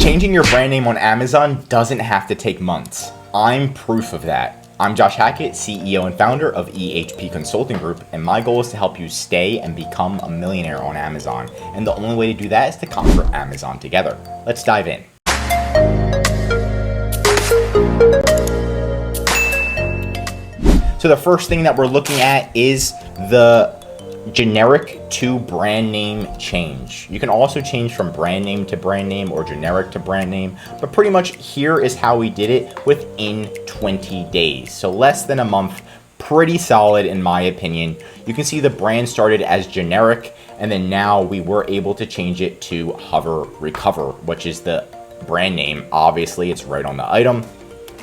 Changing your brand name on Amazon doesn't have to take months. I'm proof of that. I'm Josh Hackett, CEO and founder of EHP Consulting Group, and my goal is to help you stay and become a millionaire on Amazon. And the only way to do that is to conquer Amazon together. Let's dive in. So the first thing that we're looking at is the generic to brand name change. You can also change from brand name to brand name or generic to brand name, but pretty much here is how we did it within 20 days. So less than a month, pretty solid in my opinion. You can see the brand started as generic, and then now we were able to change it to Hover Recover, which is the brand name. Obviously, it's right on the item.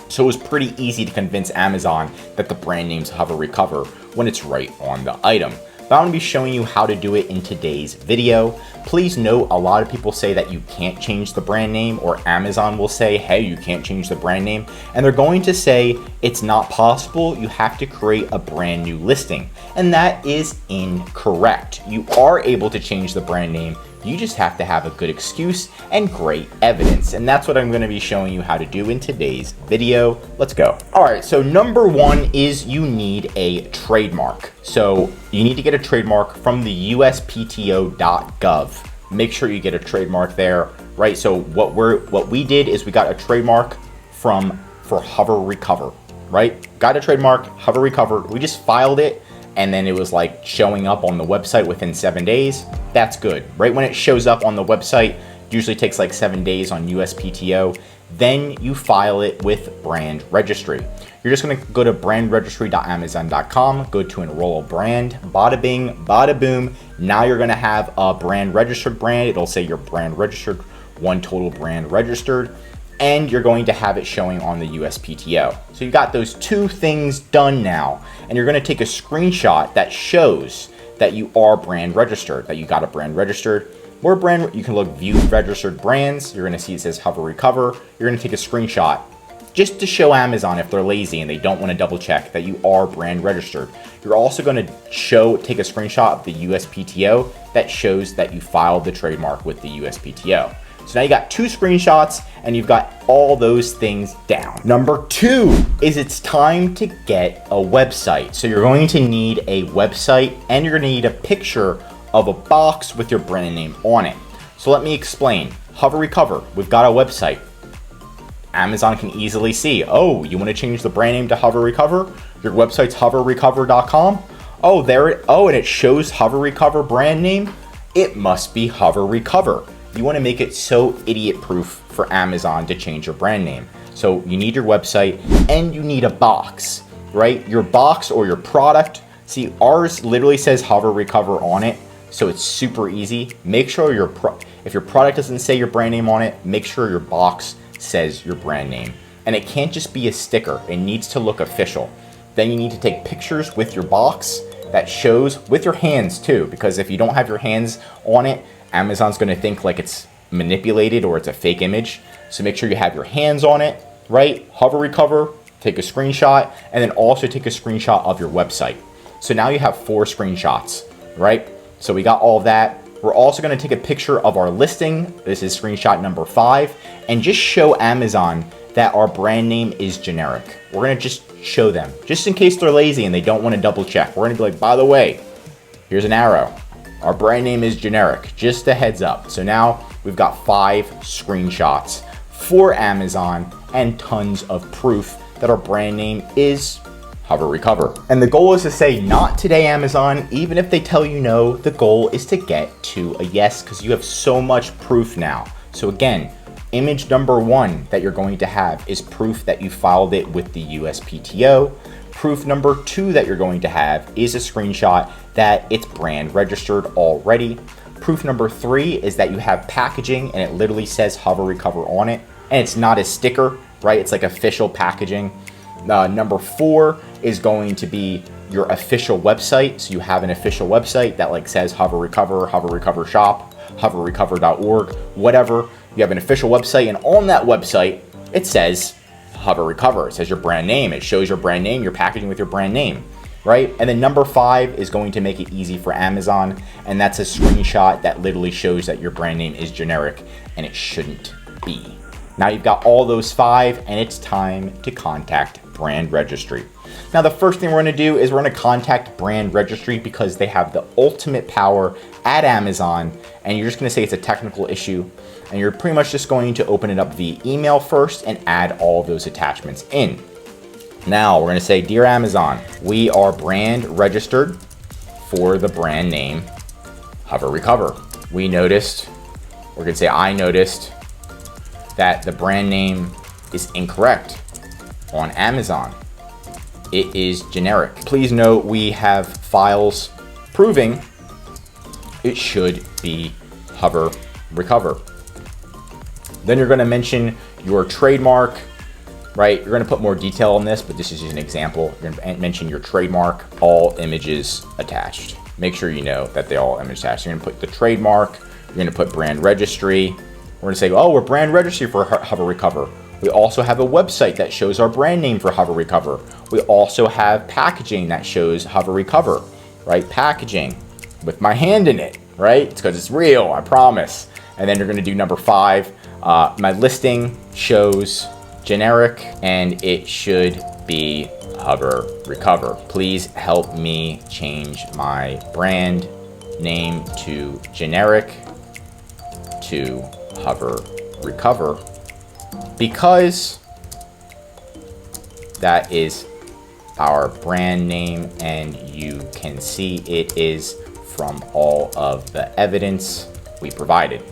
So it was pretty easy to convince Amazon that the brand name's Hover Recover when it's right on the item. But I'm going to be showing you how to do it in today's video. Please note, a lot of people say that you can't change the brand name, or Amazon will say, hey, you can't change the brand name. And they're going to say it's not possible. You have to create a brand new listing. And that is incorrect. You are able to change the brand name. You just have to have a good excuse and great evidence. And that's what I'm going to be showing you how to do in today's video. Let's go. All right, so number one is you need a trademark. So you need to get a trademark from the USPTO.gov. Make sure you get a trademark there, right? So what we did is we got a trademark for Hover Recover, right? Got a trademark, Hover Recover. We just filed it, and then it was like showing up on the website within 7 days. That's good. Right when it shows up on the website, usually takes like 7 days on USPTO. Then you file it with brand registry. You're just gonna go to brandregistry.amazon.com, go to enroll a brand, bada bing, bada boom. Now you're gonna have a brand registered brand. It'll say your brand registered, one total brand registered, and you're going to have it showing on the USPTO. So you got those two things done now, and you're gonna take a screenshot that shows that you are brand registered, that you got a brand registered. Or brand, you can look view registered brands. You're gonna see it says Hover Recover. You're gonna take a screenshot just to show Amazon, if they're lazy and they don't wanna double check, that you are brand registered. You're also gonna take a screenshot of the USPTO that shows that you filed the trademark with the USPTO. So now you got two screenshots and you've got all those things down. Number two is it's time to get a website. So you're going to need a website, and you're gonna need a picture of a box with your brand name on it. So let me explain. Hover Recover, we've got a website. Amazon can easily see, oh, you wanna change the brand name to Hover Recover? Your website's hoverrecover.com? And it shows Hover Recover brand name? It must be Hover Recover. You want to make it so idiot-proof for Amazon to change your brand name. So you need your website, and you need a box, right? Your box or your product. See, ours literally says Hover Recover on it, so it's super easy. Make sure if your product doesn't say your brand name on it, make sure your box says your brand name. And it can't just be a sticker. It needs to look official. Then you need to take pictures with your box that shows, with your hands too, because if you don't have your hands on it, Amazon's gonna think like it's manipulated or it's a fake image. So make sure you have your hands on it, right? Hover Recover, take a screenshot, and then also take a screenshot of your website. So now you have 4 screenshots, right? So we got all of that. We're also gonna take a picture of our listing. This is screenshot number 5, and just show Amazon that our brand name is generic. We're gonna just show them, just in case they're lazy and they don't wanna double check. We're gonna be like, by the way, here's an arrow. Our brand name is generic, just a heads up. So now we've got 5 screenshots for Amazon and tons of proof that our brand name is Hover Recover. And the goal is to say, not today, Amazon. Even if they tell you no, the goal is to get to a yes, because you have so much proof now. So again, image number 1 that you're going to have is proof that you filed it with the USPTO. Proof number 2 that you're going to have is a screenshot that it's brand registered already. Proof number 3 is that you have packaging and it literally says Hover Recover on it, and it's not a sticker, right? It's like official packaging. Number 4 is going to be your official website. So you have an official website that like says Hover Recover Shop, hoverrecover.org, whatever. You have an official website, and on that website, it says Hover Recover. It says your brand name. It shows your brand name, your packaging with your brand name, right? And then number 5 is going to make it easy for Amazon, and that's a screenshot that literally shows that your brand name is generic and it shouldn't B. Now you've got all those 5, and it's time to contact Brand Registry. Now the first thing we're going to do is we're going to contact Brand Registry because they have the ultimate power at Amazon, and you're just going to say it's a technical issue, and you're pretty much just going to open it up via email first and add all of those attachments in. Now we're going to say, Dear Amazon, we are brand registered for the brand name Hover Recover. I noticed that the brand name is incorrect on Amazon. It is generic. Please note we have files proving it should be Hover Recover. Then you're going to mention your trademark, right? You're going to put more detail on this, but this is just an example. You're going to mention your trademark, all images attached. Make sure you know that they all image attached. You're going to put the trademark. You're going to put brand registry. We're going to say, oh, we're brand registry for Hover Recover. We also have a website that shows our brand name for Hover Recover. We also have packaging that shows Hover Recover, right? Packaging with my hand in it, right? It's because it's real, I promise. And then you're going to do number 5. My listing shows generic, and it should be Hover Recover. Please help me change my brand name to generic to Hover Recover, because that is our brand name, and you can see it is from all of the evidence we provided.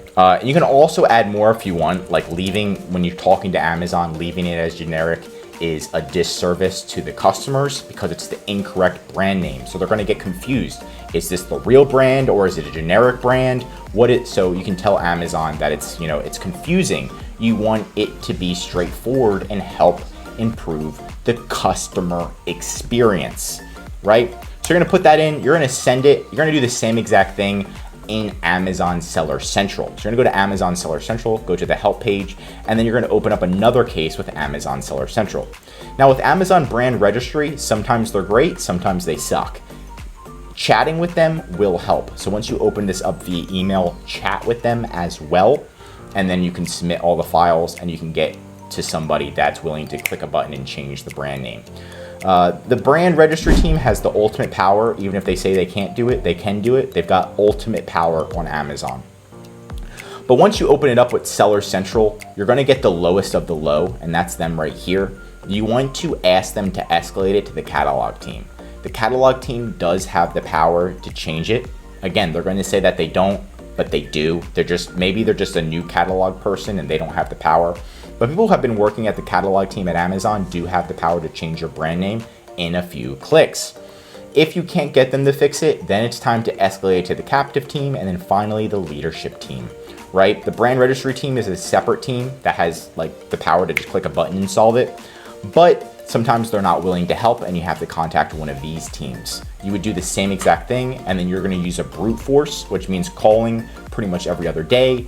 You can also add more if you want, like leaving, when you're talking to Amazon, leaving it as generic is a disservice to the customers because it's the incorrect brand name. So they're going to get confused. Is this the real brand or is it a generic brand? So you can tell Amazon that it's, it's confusing. You want it to be straightforward and help improve the customer experience, right? So you're going to put that in, you're going to send it, you're going to do the same exact thing in Amazon Seller Central. So you're gonna go to Amazon Seller Central, go to the help page, and then you're gonna open up another case with Amazon Seller Central. Now with Amazon Brand Registry, sometimes they're great, sometimes they suck. Chatting with them will help. So once you open this up via email, chat with them as well, and then you can submit all the files and you can get to somebody that's willing to click a button and change the brand name. The brand registry team has the ultimate power. Even if they say they can't do it, they can do it. They've got ultimate power on Amazon. But once you open it up with Seller Central, you're going to get the lowest of the low, and that's them right here. You want to ask them to escalate it to the catalog team. The catalog team does have the power to change it. Again, they're going to say that they don't, but they do. Maybe they're just a new catalog person and they don't have the power. But people who have been working at the catalog team at Amazon do have the power to change your brand name in a few clicks. If you can't get them to fix it, then it's time to escalate to the captive team, and then finally the leadership team, right? The brand registry team is a separate team that has like the power to just click a button and solve it. But sometimes they're not willing to help and you have to contact one of these teams. You would do the same exact thing, and then you're going to use a brute force, which means calling pretty much every other day,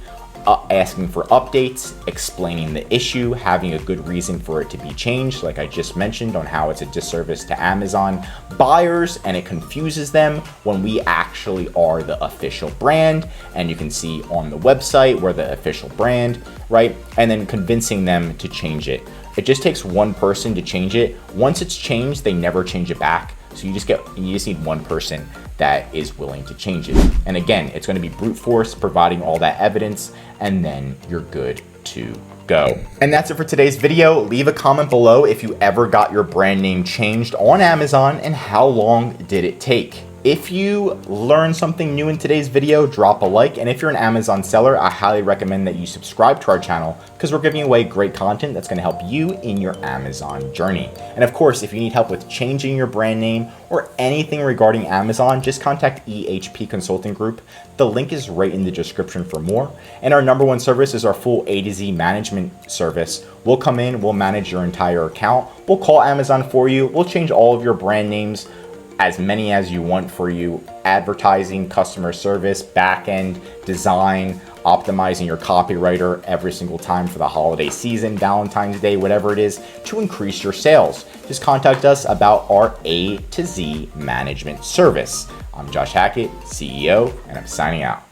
asking for updates, explaining the issue, having a good reason for it to be changed, like I just mentioned on how it's a disservice to Amazon buyers and it confuses them when we actually are the official brand, and you can see on the website we're the official brand, right? And then convincing them to change it. It just takes one person to change it. Once it's changed, they never change it back. So you just need one person that is willing to change it. And again, it's going to be brute force, providing all that evidence, and then you're good to go. And that's it for today's video. Leave a comment below if you ever got your brand name changed on Amazon and how long did it take. If you learned something new in today's video, drop a like. And if you're an Amazon seller, I highly recommend that you subscribe to our channel because we're giving away great content that's going to help you in your Amazon journey. And of course, if you need help with changing your brand name or anything regarding Amazon, just contact EHP Consulting Group. The link is right in the description for more. And our #1 service is our full A to Z management service. We'll come in, we'll manage your entire account. We'll call Amazon for you. We'll change all of your brand names, as many as you want for you, advertising, customer service, back-end, design, optimizing your copywriter every single time for the holiday season, Valentine's Day, whatever it is, to increase your sales. Just contact us about our A to Z management service. I'm Josh Hackett, CEO, and I'm signing out.